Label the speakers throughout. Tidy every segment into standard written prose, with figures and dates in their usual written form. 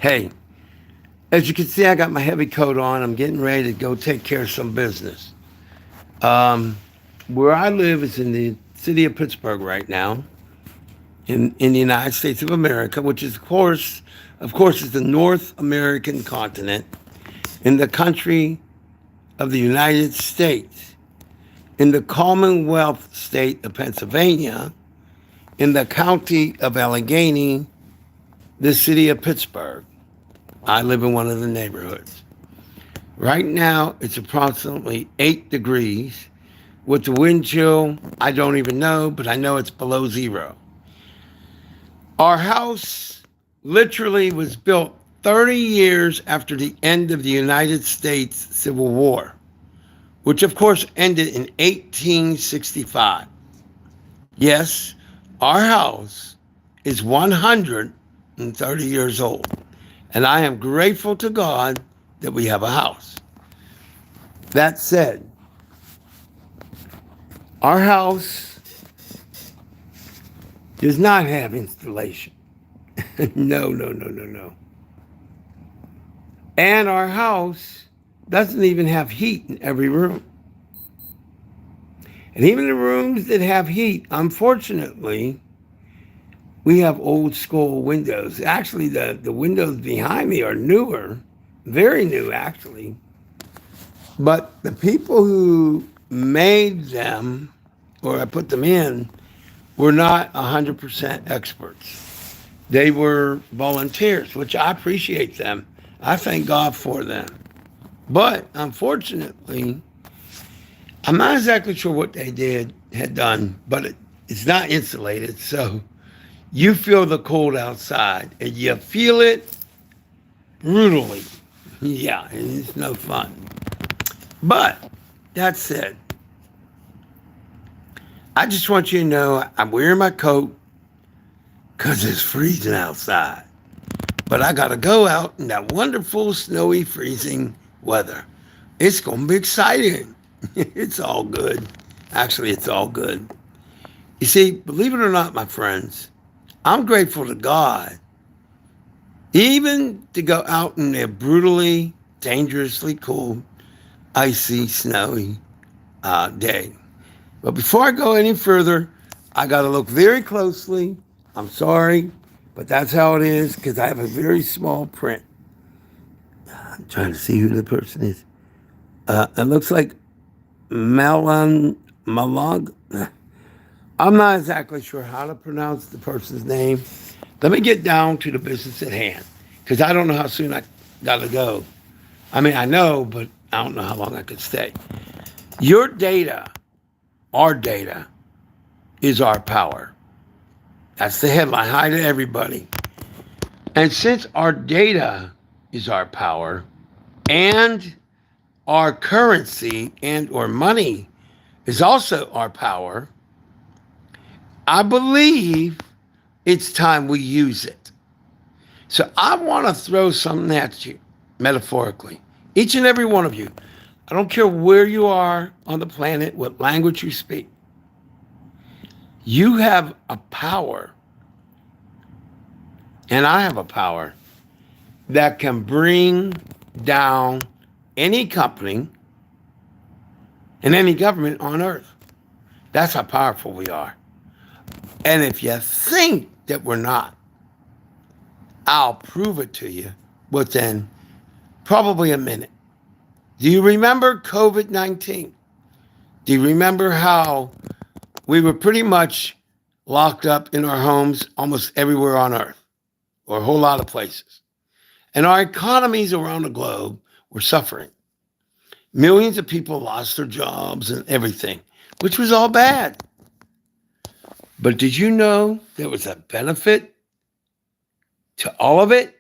Speaker 1: Hey, as you can see, I got my heavy coat on. I'm getting ready to go take care of some business. Um, where I live is in the city of Pittsburgh right now, in the United States of America, which is, of course, is the North American continent, in the country of the United States, in the Commonwealth state of Pennsylvania, in the county of Allegheny, the city of Pittsburgh. I live in one of the neighborhoods. Right now, it's approximately 8 degrees. With the wind chill, I don't even know, but I know it's below zero. Our house literally was built 30 years after the end of the United States Civil War, which of course ended in 1865. Yes, our house is 130 years old, and I am grateful to God that we have a house. That said, our house does not have installation. No, no, no, no, no. And our house doesn't even have heat in every room. And even the rooms that have heat, unfortunately, we have old school windows. Actually, the windows behind me are newer, very new, actually. But the people who made them, or I put them in, were not 100% experts. They were volunteers, which I appreciate them. I thank God for them. But unfortunately, I'm not exactly sure what they had done, but it's not insulated. So you feel the cold outside and you feel it brutally. Yeah, and it's no fun. But that said, I just want you to know I'm wearing my coat because it's freezing outside. But I got to go out in that wonderful, snowy, freezing weather. It's going to be exciting. It's all good. Actually, it's all good. You see, believe it or not, my friends, I'm grateful to God even to go out in a brutally, dangerously cold, icy, snowy day. But before I go any further, I got to look very closely. I'm sorry, but that's how it is because I have a very small print. I'm trying to see who the person is. It looks like Malog. I'm not exactly sure how to pronounce the person's name. Let me get down to the business at hand because I don't know how soon I got to go. I mean, I know, but I don't know how long I could stay. Your data, our data, is our power. That's the headline. Hi to everybody. And since our data is our power and our currency and or money is also our power, I believe it's time we use it. So I want to throw something at you, metaphorically. Each and every one of you. I don't care where you are on the planet, what language you speak. You have a power, and I have a power that can bring down any company and any government on earth. That's how powerful we are. And if you think that we're not, I'll prove it to you within probably a minute. Do you remember COVID-19? Do you remember how we were pretty much locked up in our homes almost everywhere on earth, or a whole lot of places? And our economies around the globe were suffering. Millions of people lost their jobs and everything, which was all bad. But did you know there was a benefit to all of it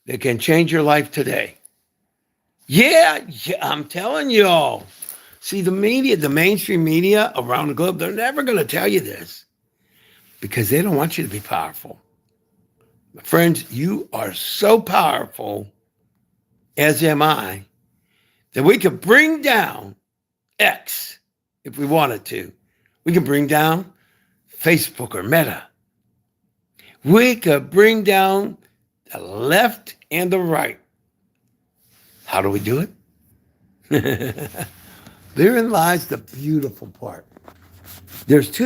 Speaker 1: that can change your life today? Yeah, I'm telling y'all. See, the media, the mainstream media around the globe, they're never going to tell you this because they don't want you to be powerful. My friends, you are so powerful, as am I, that we could bring down X if we wanted to. We can bring down Facebook or Meta. We could bring down the left and the right. How do we do it? Therein lies the beautiful part. There's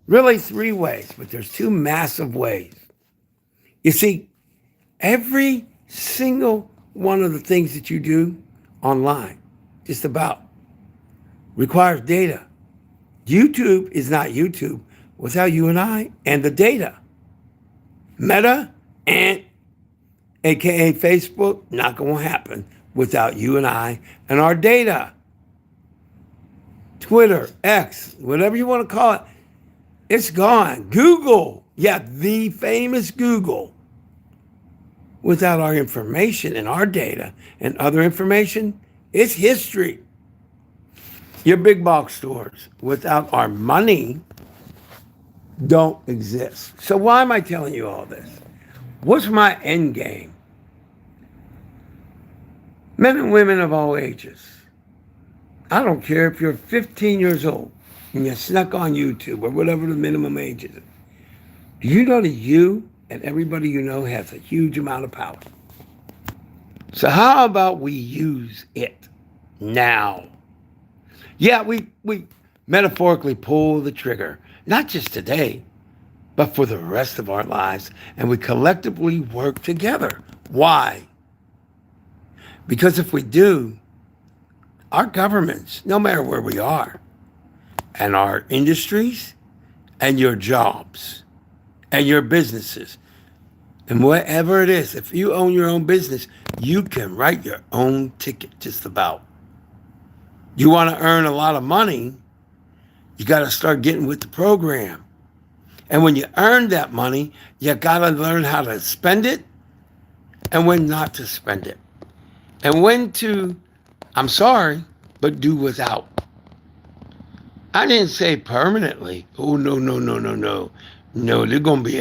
Speaker 1: really three ways, but there's two massive ways. You see, every single one of the things that you do online, just about, requires data. YouTube is not YouTube without you and I and the data. Meta and AKA Facebook, not going to happen without you and I and our data. Twitter, X, whatever you want to call it, it's gone. Google, the famous Google. Without our information and our data and other information, it's history. Your big box stores, without our money, don't exist. So why am I telling you all this? What's my end game? Men and women of all ages. I don't care if you're 15 years old and you snuck on YouTube or whatever the minimum age is. Do you know that you and everybody you know has a huge amount of power? So how about we use it now? Yeah, we metaphorically pull the trigger, not just today, but for the rest of our lives, and we collectively work together. Why? Because if we do, our governments, no matter where we are, and our industries, and your jobs, and your businesses, and whatever it is, if you own your own business, you can write your own ticket just about. You want to earn a lot of money, you got to start getting with the program. And when you earn that money, you got to learn how to spend it and when not to spend it. And when to, I'm sorry, but do without. I didn't say permanently. Oh, no. No, there's going to be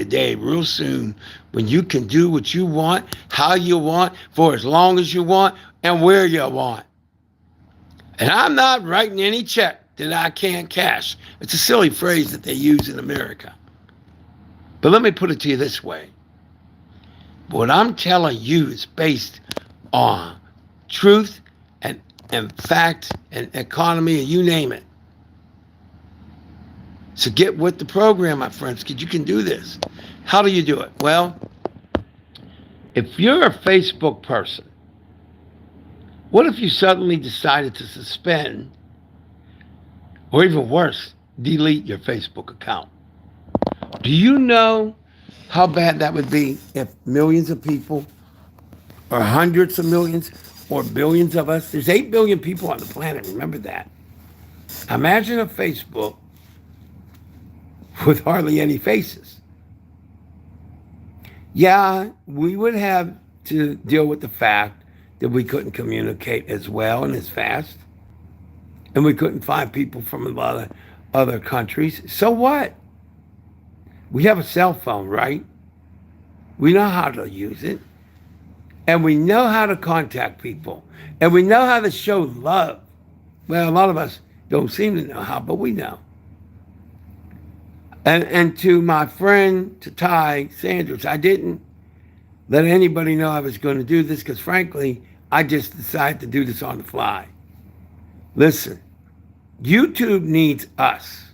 Speaker 1: a day real soon when you can do what you want, how you want, for as long as you want, and where you want. And I'm not writing any check that I can't cash. It's a silly phrase that they use in America. But let me put it to you this way. What I'm telling you is based on truth and fact and economy and you name it. So get with the program, my friends, because you can do this. How do you do it? Well, if you're a Facebook person, what if you suddenly decided to suspend, or even worse, delete your Facebook account? Do you know how bad that would be if millions of people, or hundreds of millions, or billions of us, there's 8 billion people on the planet, remember that. Imagine a Facebook with hardly any faces. Yeah, we would have to deal with the fact that we couldn't communicate as well and as fast. And we couldn't find people from a lot of other countries. So what? We have a cell phone, right? We know how to use it. And we know how to contact people. And we know how to show love. Well, a lot of us don't seem to know how, but we know. And to my friend, to Ty Sanders, I didn't let anybody know I was going to do this because, frankly, I just decided to do this on the fly. Listen, YouTube needs us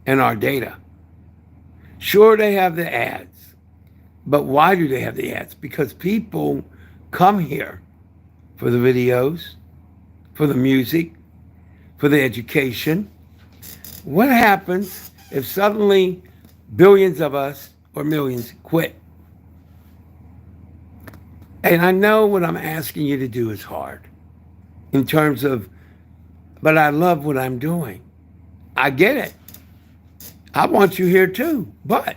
Speaker 1: and our data. Sure, they have the ads, but why do they have the ads? Because people come here for the videos, for the music, for the education. What happens if suddenly billions of us or millions quit? And I know what I'm asking you to do is hard in terms of, but I love what I'm doing. I get it. I want you here too. But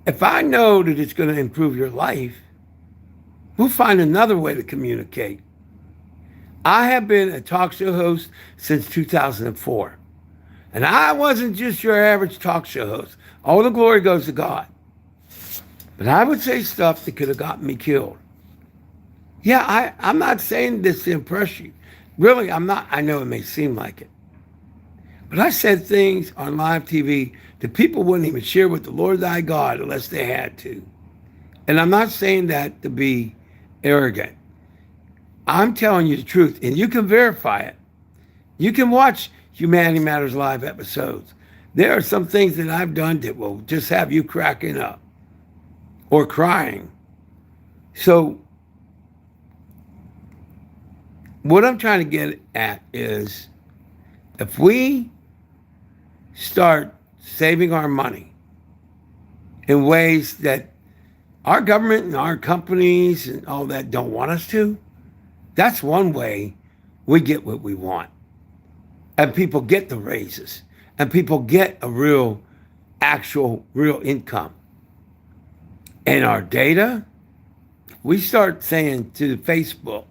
Speaker 1: if I know that it's going to improve your life, we'll find another way to communicate. I have been a talk show host since 2004. And I wasn't just your average talk show host. All the glory goes to God. But I would say stuff that could have gotten me killed. Yeah, I'm not saying this to impress you. Really, I'm not. I know it may seem like it. But I said things on live TV that people wouldn't even share with the Lord thy God unless they had to. And I'm not saying that to be arrogant. I'm telling you the truth, and you can verify it. You can watch Humanity Matters live episodes. There are some things that I've done that will just have you cracking up or crying. So, what I'm trying to get at is if we start saving our money in ways that our government and our companies and all that don't want us to, that's one way we get what we want. And people get the raises. And people get a real income. And our data, we start saying to Facebook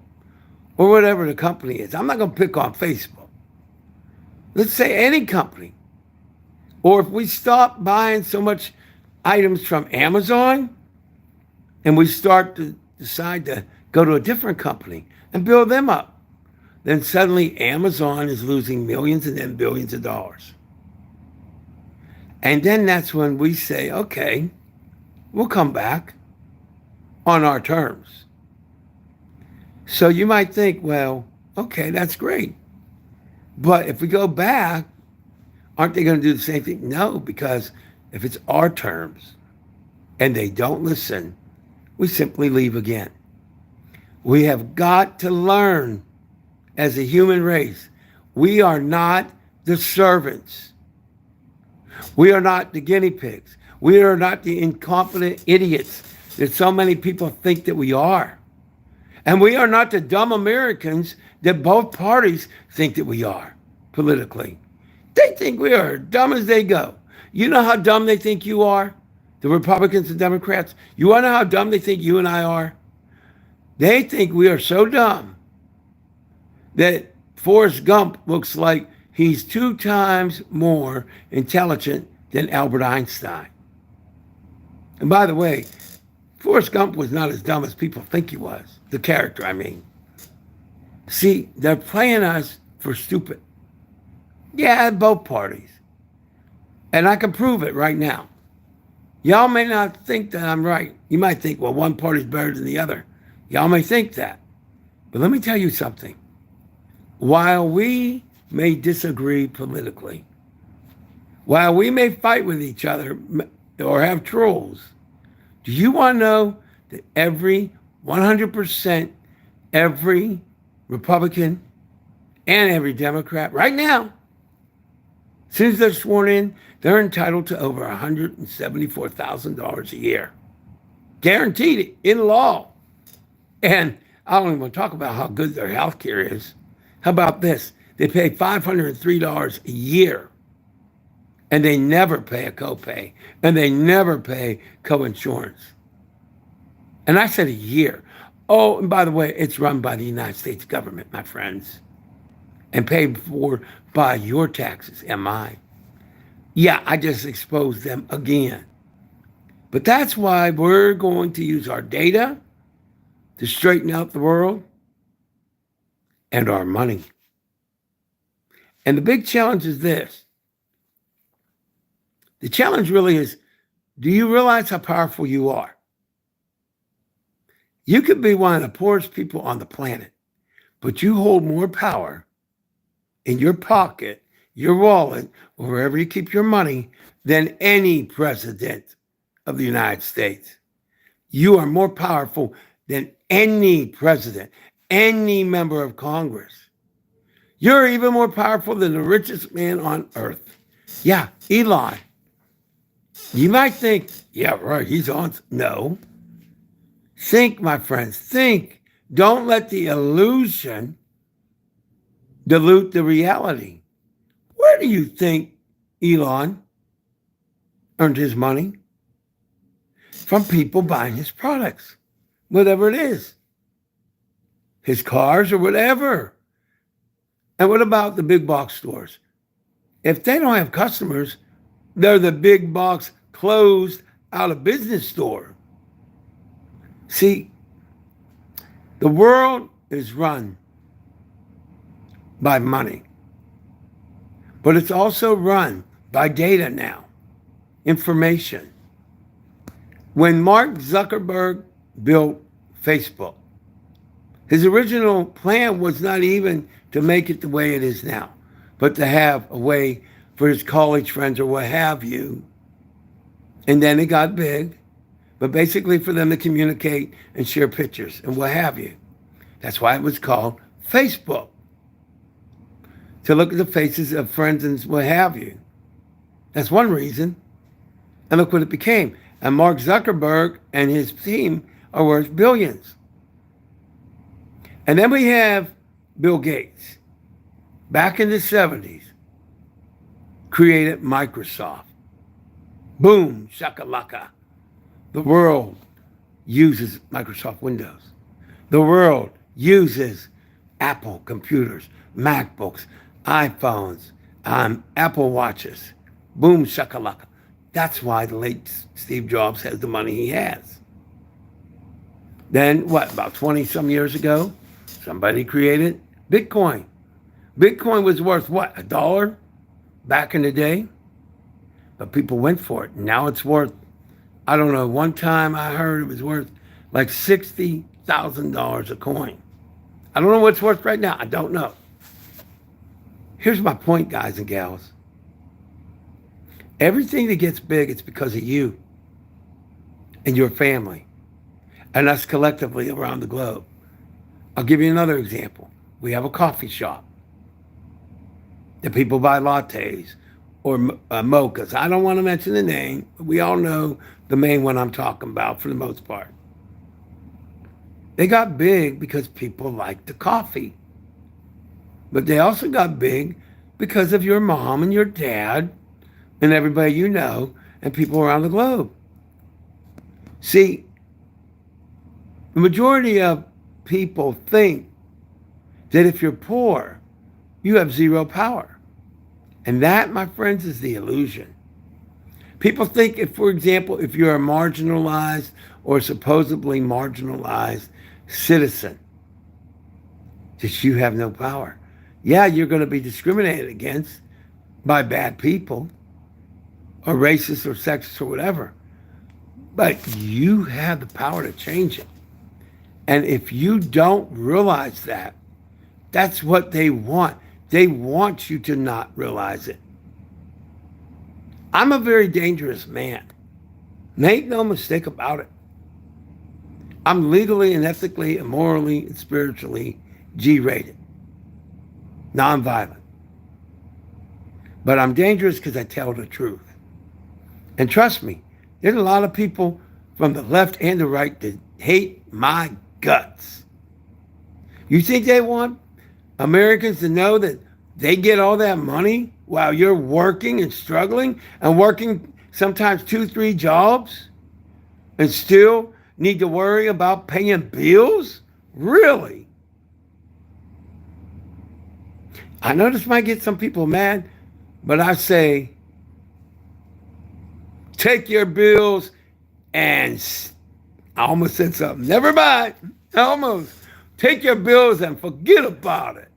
Speaker 1: or whatever the company is, I'm not going to pick on Facebook. Let's say any company. Or if we stop buying so much items from Amazon and we start to decide to go to a different company and build them up, then suddenly Amazon is losing millions and then billions of dollars. And then that's when we say, okay, we'll come back on our terms. So you might think, well, okay, that's great. But if we go back, aren't they going to do the same thing? No, because if it's our terms and they don't listen, we simply leave again. We have got to learn as a human race, we are not the servants. We are not the guinea pigs. We are not the incompetent idiots that so many people think that we are. And we are not the dumb Americans that both parties think that we are politically. They think we are dumb as they go. You know how dumb they think you are? The Republicans and Democrats. You want to know how dumb they think you and I are? They think we are so dumb that Forrest Gump looks like he's 2 times more intelligent than Albert Einstein. And by the way, Forrest Gump was not as dumb as people think he was. The character, I mean. See, they're playing us for stupid. Yeah, both parties. And I can prove it right now. Y'all may not think that I'm right. You might think, well, one party's better than the other. Y'all may think that. But let me tell you something. While we may disagree politically, while we may fight with each other or have trolls, do you want to know that every 100%, every Republican and every Democrat right now, as soon as they're sworn in, they're entitled to over $174,000 a year. Guaranteed in law. And I don't even want to talk about how good their health care is. How about this? They pay $503 a year. And they never pay a copay. And they never pay co-insurance. And I said a year. Oh, and by the way, it's run by the United States government, my friends. And paid for by your taxes and mine. Yeah, I just exposed them again. But that's why we're going to use our data to straighten out the world and our money. And the big challenge is this. The challenge really is, do you realize how powerful you are? You could be one of the poorest people on the planet, but you hold more power in your pocket, your wallet, or wherever you keep your money than any president of the United States. You are more powerful than any president, any member of Congress. You're even more powerful than the richest man on earth. Yeah, Elon. You might think, yeah, right, he's on. No. Think, my friends, think. Don't let the illusion dilute the reality. Where do you think Elon earned his money? From people buying his products, whatever it is. His cars or whatever. And what about the big box stores? If they don't have customers, they're the big box closed out of business store. See, the world is run by money. But it's also run by data now, information. When Mark Zuckerberg built Facebook, his original plan was not even to make it the way it is now, but to have a way for his college friends or what have you. And then it got big, but basically for them to communicate and share pictures and what have you. That's why it was called Facebook. To look at the faces of friends and what have you. That's one reason. And look what it became. And Mark Zuckerberg and his team are worth billions. And then we have Bill Gates, back in the 70s, created Microsoft. Boom, shakalaka. The world uses Microsoft Windows. The world uses Apple computers, MacBooks, iPhones, Apple Watches. Boom, shakalaka. That's why the late Steve Jobs has the money he has. Then, about 20 some years ago, somebody created Bitcoin. Bitcoin was worth what, $1 back in the day? But people went for it. Now it's worth, I don't know, one time I heard it was worth like $60,000 a coin. I don't know what it's worth right now. I don't know. Here's my point, guys and gals. Everything that gets big, it's because of you and your family and us collectively around the globe. I'll give you another example. We have a coffee shop. The people buy lattes or mochas. I don't want to mention the name, but we all know the main one I'm talking about for the most part. They got big because people liked the coffee. But they also got big because of your mom and your dad and everybody you know and people around the globe. See, the majority of people think that if you're poor, you have zero power. And that, my friends, is the illusion. People think if, for example, if you're a marginalized or supposedly marginalized citizen, that you have no power. Yeah, you're going to be discriminated against by bad people or racist or sexist or whatever. But you have the power to change it. And if you don't realize that, that's what they want. They want you to not realize it. I'm a very dangerous man. Make no mistake about it. I'm legally and ethically and morally and spiritually G-rated. Nonviolent. But I'm dangerous because I tell the truth. And trust me, there's a lot of people from the left and the right that hate my guts. You think they want Americans to know that they get all that money while you're working and struggling and working sometimes 2-3 jobs and still need to worry about paying bills? Really? I know this might get some people mad, but I say, take your bills and, I almost said something. Never mind. Almost. Take your bills and forget about it.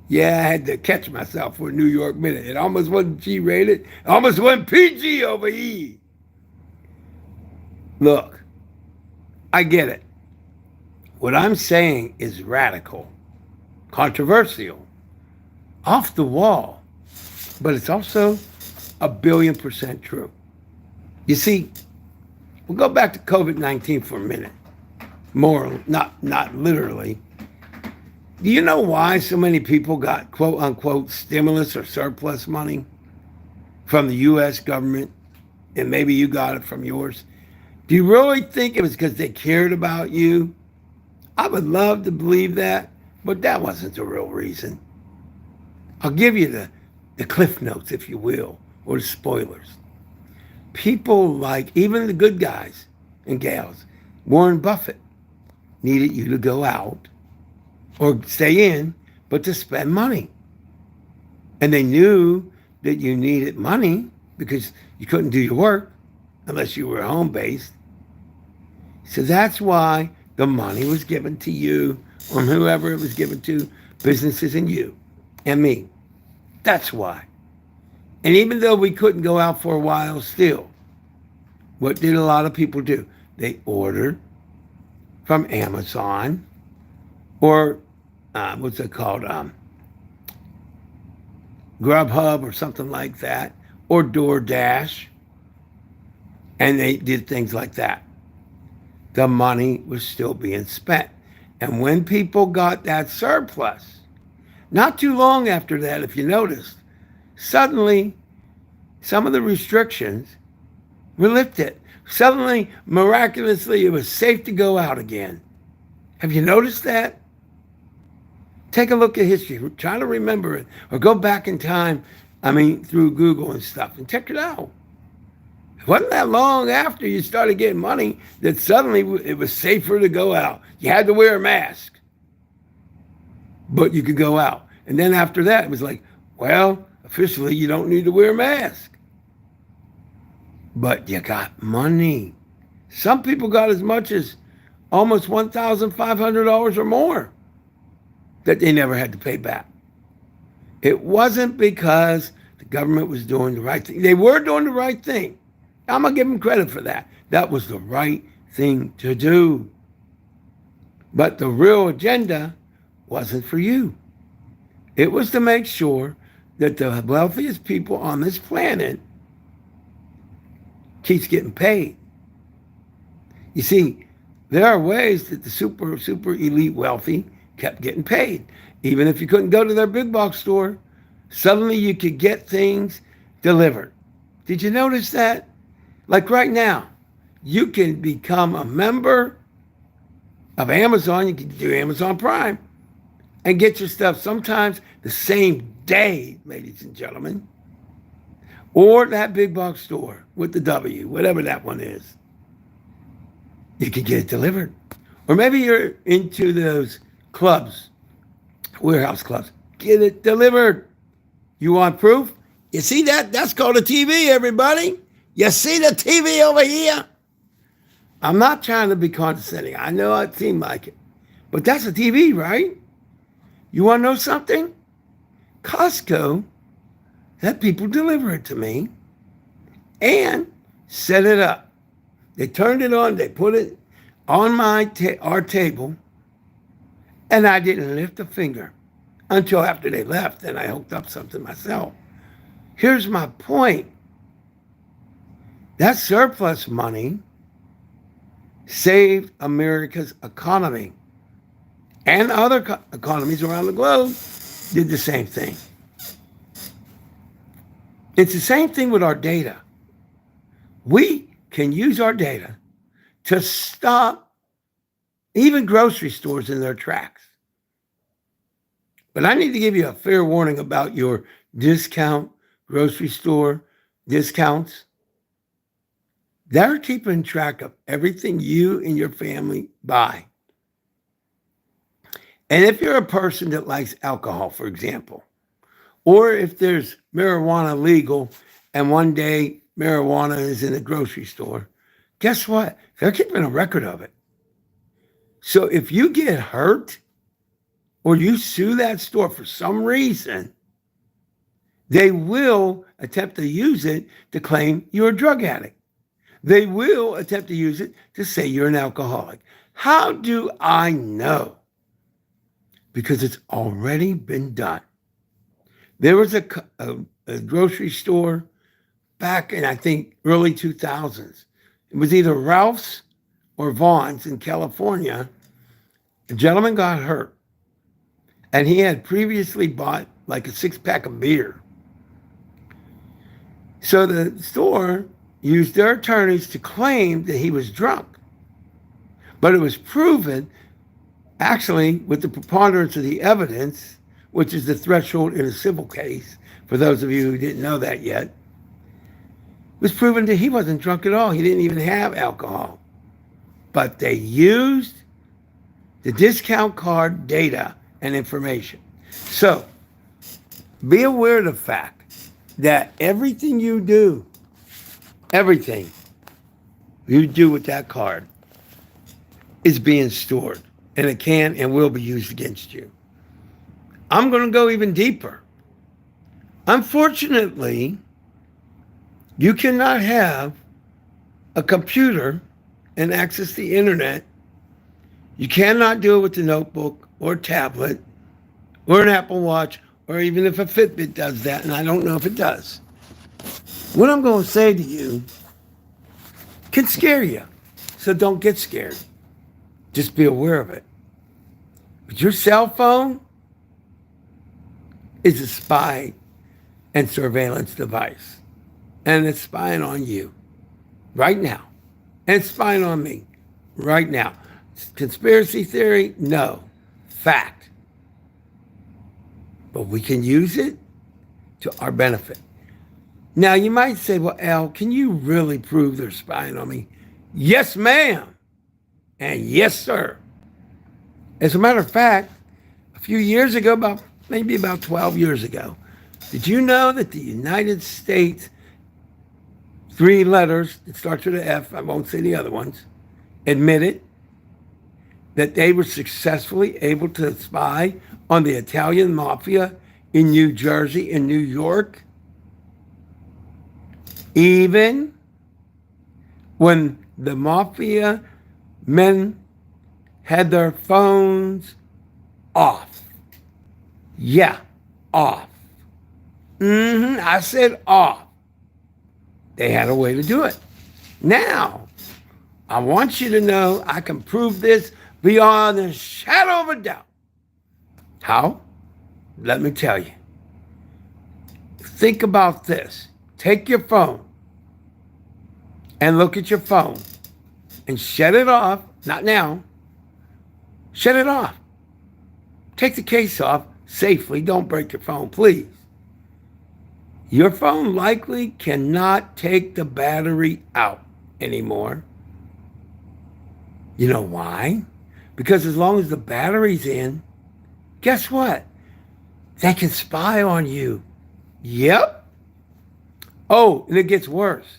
Speaker 1: Yeah, I had to catch myself for a New York minute. It almost wasn't G-rated. It almost went PG over E. Look, I get it. What I'm saying is radical, controversial, off the wall, but it's also 1,000,000,000% true. You see, we'll go back to COVID-19 for a minute. More, not literally. Do you know why so many people got quote unquote stimulus or surplus money from the U.S. government? And maybe you got it from yours. Do you really think it was because they cared about you? I would love to believe that, but that wasn't the real reason. I'll give you the cliff notes, if you will, or the spoilers. People like, even the good guys and gals, Warren Buffett, needed you to go out or stay in, but to spend money. And they knew that you needed money because you couldn't do your work unless you were home-based. So that's why the money was given to you or whoever it was given to, businesses and you and me. That's why. And even though we couldn't go out for a while still, what did a lot of people do? They ordered from Amazon or what's it called? Grubhub or something like that, or DoorDash. And they did things like that. The money was still being spent. And when people got that surplus, not too long after that, if you noticed, suddenly some of the restrictions were lifted. Suddenly, miraculously, it was safe to go out again. Have you noticed that? Take a look at history. Try to remember it. Or go back in time, through Google and stuff, and check it out. It wasn't that long after you started getting money that suddenly it was safer to go out. You had to wear a mask, but you could go out. And then after that, it was like, well, officially you don't need to wear a mask. But you got money. Some people got as much as almost $1,500 or more that they never had to pay back. It wasn't because the government was doing the right thing. They were doing the right thing. I'm going to give them credit for that. That was the right thing to do. But the real agenda wasn't for you. It was to make sure that the wealthiest people on this planet keeps getting paid. You see, there are ways that the super elite wealthy kept getting paid. Even if you couldn't go to their big box store, suddenly you could get things delivered. Did you notice that? Like right now, you can become a member of Amazon. You can do Amazon Prime and get your stuff sometimes the same day, ladies and gentlemen. Or that big box store with the W, whatever that one is. You can get it delivered. Or maybe you're into those clubs, warehouse clubs. Get it delivered. You want proof? You see that? That's called a TV, everybody. You see the TV over here? I'm not trying to be condescending. I know it seemed like it. But that's a TV, right? You want to know something? Costco had people deliver it to me and set it up. They turned it on. They put it on our table. And I didn't lift a finger until after they left. And I hooked up something myself. Here's my point. That surplus money saved America's economy. And other economies around the globe did the same thing. It's the same thing with our data. We can use our data to stop even grocery stores in their tracks. But I need to give you a fair warning about your discount grocery store discounts. They're keeping track of everything you and your family buy. And if you're a person that likes alcohol, for example, or if there's marijuana legal and one day marijuana is in a grocery store, guess what? They're keeping a record of it. So if you get hurt or you sue that store for some reason, they will attempt to use it to claim you're a drug addict. They will attempt to use it to say you're an alcoholic. How do I know? Because it's already been done. There was a grocery store back in, I think, early 2000s. It was either Ralph's or Vaughn's in California. A gentleman got hurt. And he had previously bought like a 6-pack of beer. So the store used their attorneys to claim that he was drunk. But it was proven, actually, with the preponderance of the evidence, which is the threshold in a civil case, for those of you who didn't know that yet, it was proven that he wasn't drunk at all. He didn't even have alcohol. But they used the discount card data and information. So be aware of the fact that everything you do with that card is being stored, and it can and will be used against you. I'm going to go even deeper. Unfortunately, you cannot have a computer and access the internet. You cannot do it with a notebook or tablet or an Apple Watch, or even if a Fitbit does that, and I don't know if it does. What I'm going to say to you can scare you. So don't get scared. Just be aware of it. But your cell phone is a spy and surveillance device. And it's spying on you right now. And it's spying on me right now. Conspiracy theory? No. Fact. But we can use it to our benefit. Now, you might say, well, Al, can you really prove they're spying on me? Yes, ma'am. And yes, sir. As a matter of fact, a few years ago, maybe about 12 years ago, did you know that the United States, 3 letters that starts with an F, I won't say the other ones, admitted that they were successfully able to spy on the Italian mafia in New Jersey and New York? Even when the mafia men had their phones off. Yeah, off. I said off. They had a way to do it. Now, I want you to know I can prove this beyond a shadow of a doubt. How? Let me tell you. Think about this. Take your phone and look at your phone and shut it off. Not now. Shut it off. Take the case off safely. Don't break your phone, please. Your phone likely cannot take the battery out anymore. You know why? Because as long as the battery's in, guess what? They can spy on you. Yep. Oh, and it gets worse.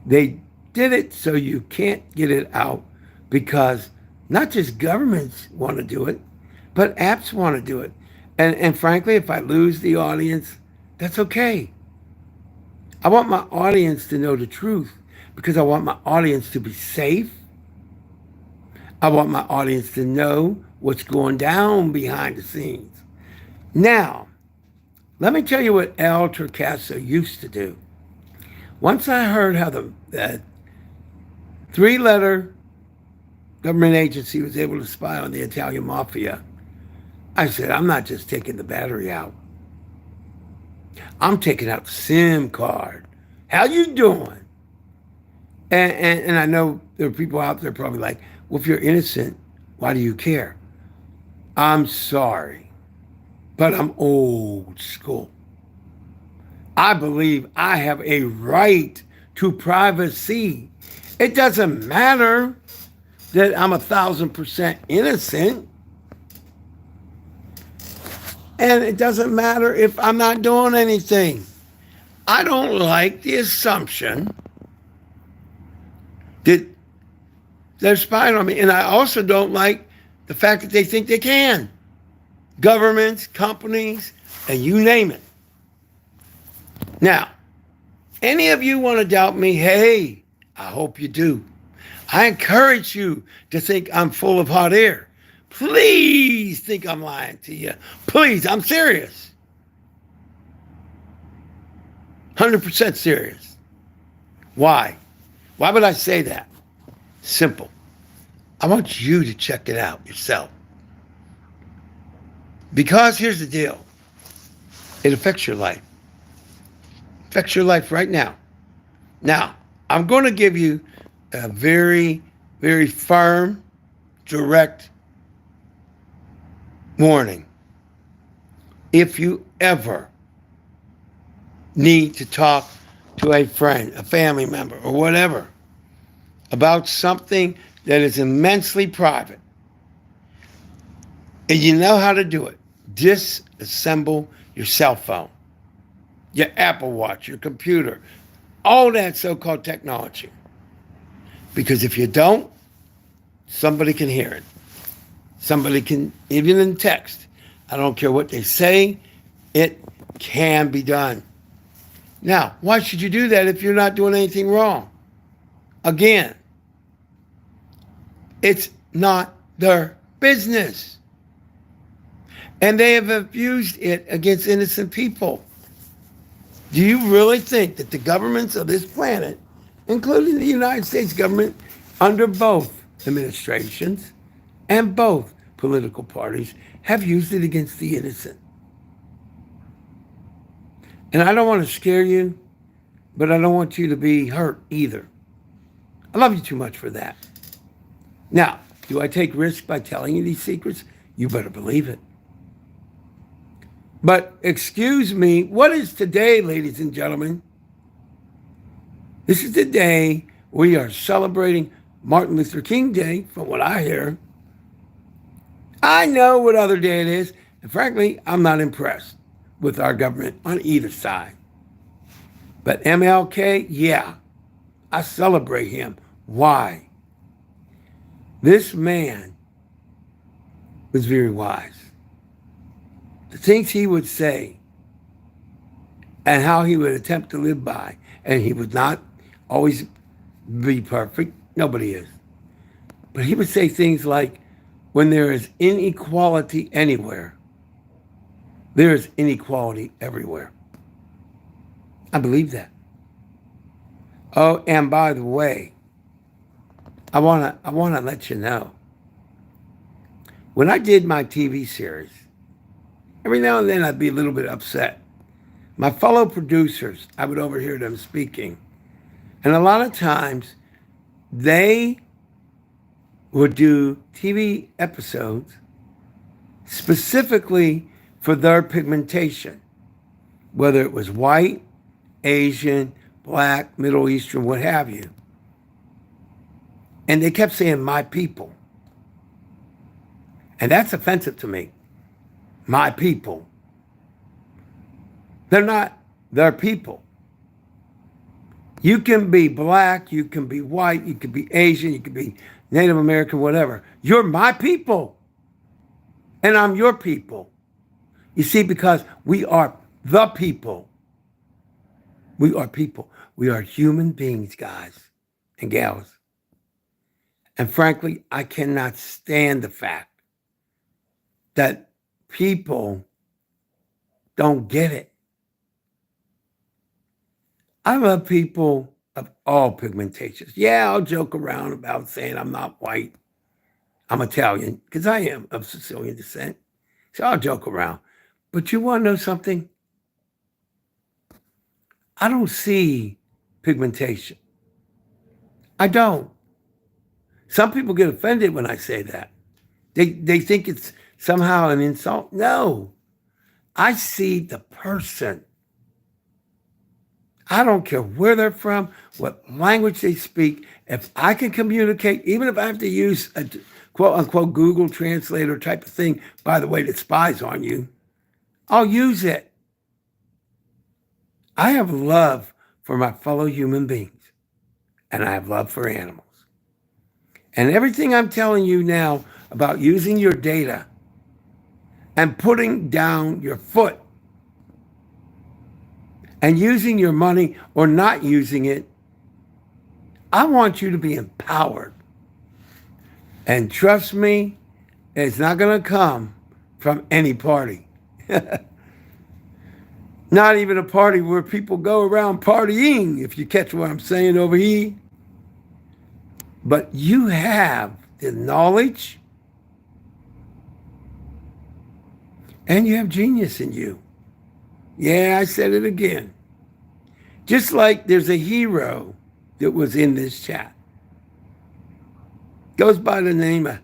Speaker 1: They did it so you can't get it out because not just governments want to do it, but apps want to do it. And frankly, if I lose the audience, that's okay. I want my audience to know the truth because I want my audience to be safe. I want my audience to know what's going down behind the scenes. Now, let me tell you what Al Torcaso used to do. Once I heard how the 3-letter government agency was able to spy on the Italian mafia, I said, I'm not just taking the battery out. I'm taking out the SIM card. How you doing? And I know there are people out there probably like, well, if you're innocent, why do you care? I'm sorry, but I'm old school. I believe I have a right to privacy. It doesn't matter that I'm 1,000% innocent. And it doesn't matter if I'm not doing anything. I don't like the assumption that they're spying on me. And I also don't like the fact that they think they can. Governments, companies, and you name it. Now, any of you want to doubt me? Hey, I hope you do. I encourage you to think I'm full of hot air. Please think I'm lying to you. Please, I'm serious. 100% serious. Why? Why would I say that? Simple. I want you to check it out yourself. Because here's the deal. It affects your life. Affects your life right now. Now, I'm going to give you a very, very firm, direct warning. If you ever need to talk to a friend, a family member, or whatever about something that is immensely private, and you know how to do it, disassemble your cell phone, your Apple Watch, your computer, all that so-called technology. Because if you don't, somebody can hear it. Somebody can, even in text, I don't care what they say, it can be done. Now, why should you do that if you're not doing anything wrong? Again, it's not their business. And they have abused it against innocent people. Do you really think that the governments of this planet, including the United States government, under both administrations and both political parties, have used it against the innocent? And I don't want to scare you, but I don't want you to be hurt either. I love you too much for that. Now, do I take risks by telling you these secrets? You better believe it. But excuse me, what is today, ladies and gentlemen? This is the day we are celebrating Martin Luther King Day, from what I hear. I know what other day it is, and frankly, I'm not impressed with our government on either side. But MLK, yeah, I celebrate him. Why? This man was very wise. The things he would say and how he would attempt to live by, and he would not always be perfect. Nobody is. But he would say things like, when there is inequality anywhere, there is inequality everywhere. I believe that. Oh, and by the way, I wanna let you know, when I did my TV series, every now and then I'd be a little bit upset. My fellow producers, I would overhear them speaking. And a lot of times they would do TV episodes specifically for their pigmentation, whether it was white, Asian, black, Middle Eastern, what have you. And they kept saying, my people. And that's offensive to me. My people. They're not their people. You can be black, you can be white, you can be Asian, you can be Native American, whatever. You're my people. And I'm your people. You see, because we are the people. We are people. We are human beings, guys and gals. And frankly, I cannot stand the fact that people don't get it. I love people of all pigmentations. Yeah, I'll joke around about saying I'm not white. I'm Italian, because I am of Sicilian descent. So I'll joke around. But you want to know something? I don't see pigmentation. I don't. Some people get offended when I say that. They think it's somehow an insult. No. I see the person. I don't care where they're from, what language they speak. If I can communicate, even if I have to use a quote-unquote Google Translator type of thing, by the way, that spies on you, I'll use it. I have love for my fellow human beings, and I have love for animals. And everything I'm telling you now about using your data and putting down your foot and using your money or not using it, I want you to be empowered. And trust me, it's not going to come from any party. Not even a party where people go around partying, if you catch what I'm saying over here. But you have the knowledge and you have genius in you. Yeah, I said it again. Just like there's a hero that was in this chat. Goes by the name of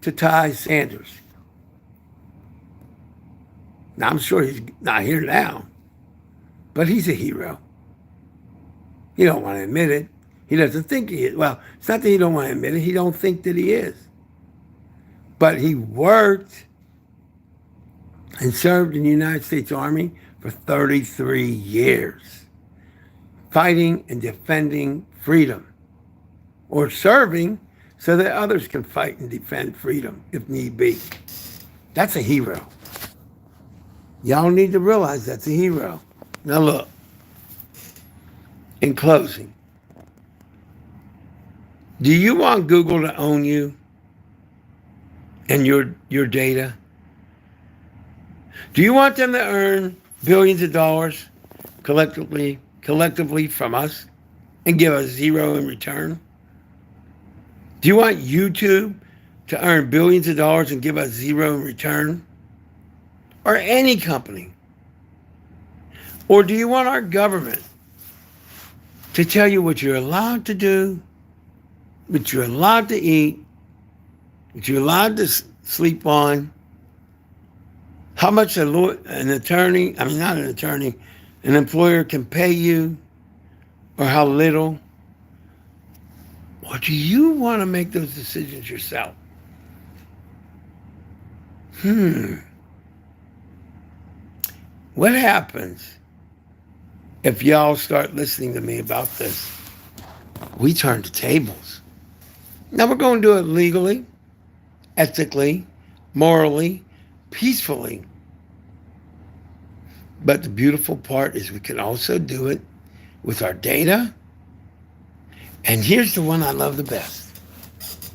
Speaker 1: Tatai Sanders. Now, I'm sure he's not here now, but he's a hero. He don't want to admit it. He doesn't think he is. Well, it's not that he don't want to admit it. He don't think that he is. But he worked and served in the United States Army for 33 years, fighting and defending freedom, or serving so that others can fight and defend freedom if need be. That's a hero. Y'all need to realize that's a hero. Now look, in closing, do you want Google to own you and your data? Do you want them to earn billions of dollars collectively from us and give us zero in return? Do you want YouTube to earn billions of dollars and give us zero in return? Or any company? Or do you want our government to tell you what you're allowed to do, what you're allowed to eat, what you're allowed to sleep on, how much an employer can pay you, or how little? Or do you want to make those decisions yourself? What happens if y'all start listening to me about this? We turn the tables. Now we're going to do it legally, ethically, morally, peacefully. But the beautiful part is we can also do it with our data. And here's the one I love the best.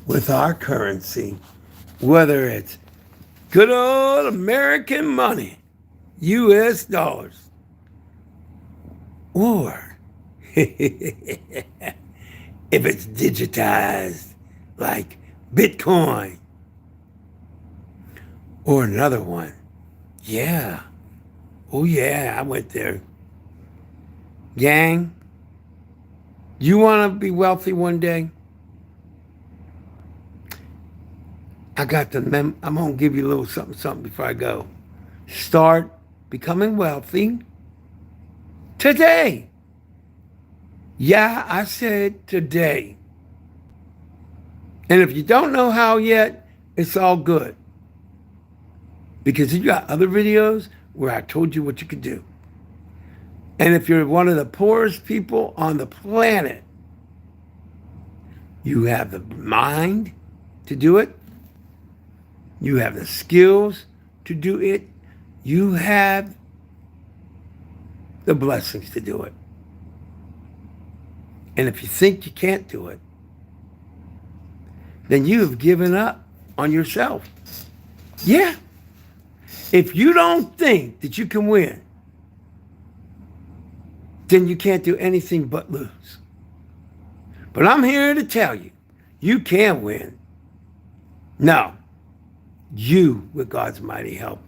Speaker 1: With our currency, whether it's good old American money, U.S. dollars, or if it's digitized like Bitcoin, or another one. Yeah. Oh yeah, I went there. Gang, you want to be wealthy one day? I'm going to give you a little something before I go. Start becoming wealthy today. Yeah, I said today. And if you don't know how yet, it's all good. Because you got other videos where I told you what you could do. And if you're one of the poorest people on the planet, you have the mind to do it. You have the skills to do it. You have the blessings to do it. And if you think you can't do it, then you have given up on yourself. Yeah. If you don't think that you can win, then you can't do anything but lose. But I'm here to tell you, you can win. No, you, with God's mighty help,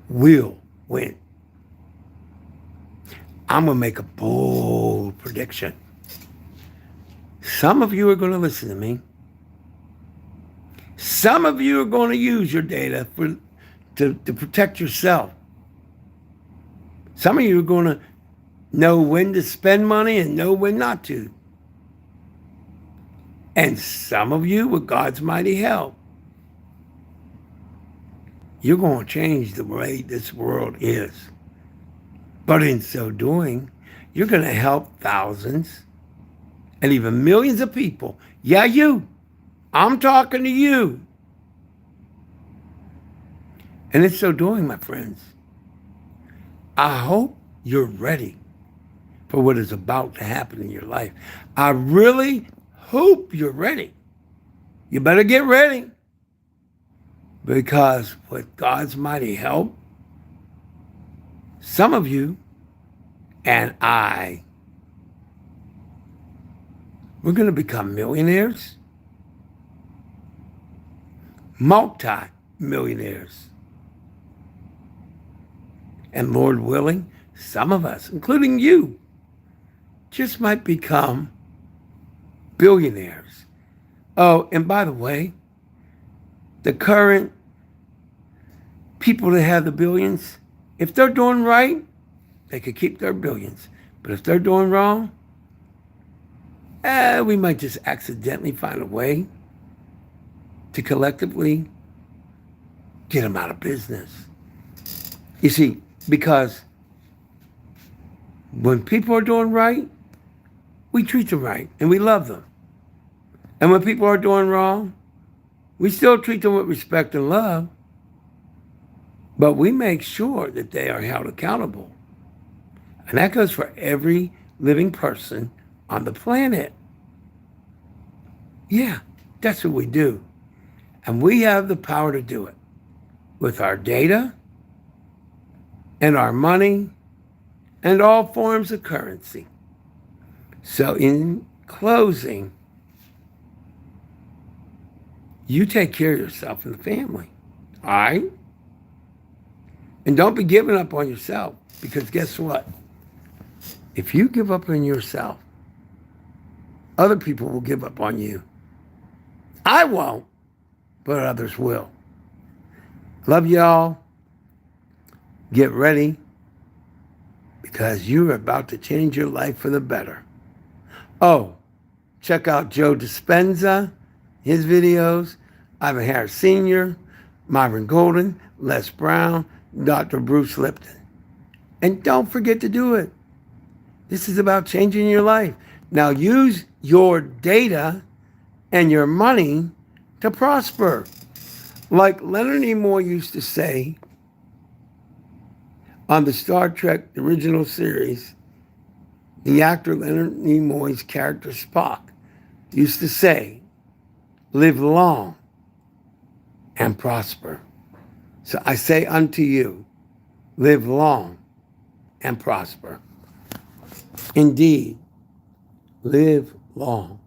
Speaker 1: will win. I'm going to make a bold prediction. Some of you are going to listen to me. Some of you are going to use your data to protect yourself. Some of you are going to know when to spend money and know when not to. And some of you, with God's mighty help, you're going to change the way this world is. But in so doing, you're going to help thousands and even millions of people. Yeah, you. I'm talking to you. And in so doing, my friends, I hope you're ready for what is about to happen in your life. I really hope you're ready. You better get ready. Because with God's mighty help, some of you and I, we're going to become millionaires, multi-millionaires. And Lord willing, some of us, including you, just might become billionaires. Oh, and by the way, the current people that have the billions, if they're doing right, they could keep their billions. But if they're doing wrong, we might just accidentally find a way to collectively get them out of business. You see, because when people are doing right, we treat them right and we love them. And when people are doing wrong, we still treat them with respect and love, But we make sure that they are held accountable. And that goes for every living person on the planet. Yeah, that's what we do. And we have the power to do it with our data and our money and all forms of currency. So in closing, you take care of yourself and the family. All right? And don't be giving up on yourself, because guess what? If you give up on yourself, other people will give up on you. I won't, but others will. Love y'all. Get ready, because you're about to change your life for the better. Oh, check out Joe Dispenza, his videos, Ivan Harris Sr., Myron Golden, Les Brown, Dr. Bruce Lipton. And don't forget to do it. This is about changing your life. Now use your data and your money to prosper. Like Leonard Nimoy used to say on the Star Trek original series, the actor Leonard Nimoy's character Spock used to say, live long and prosper. So I say unto you, live long and prosper. Indeed, live long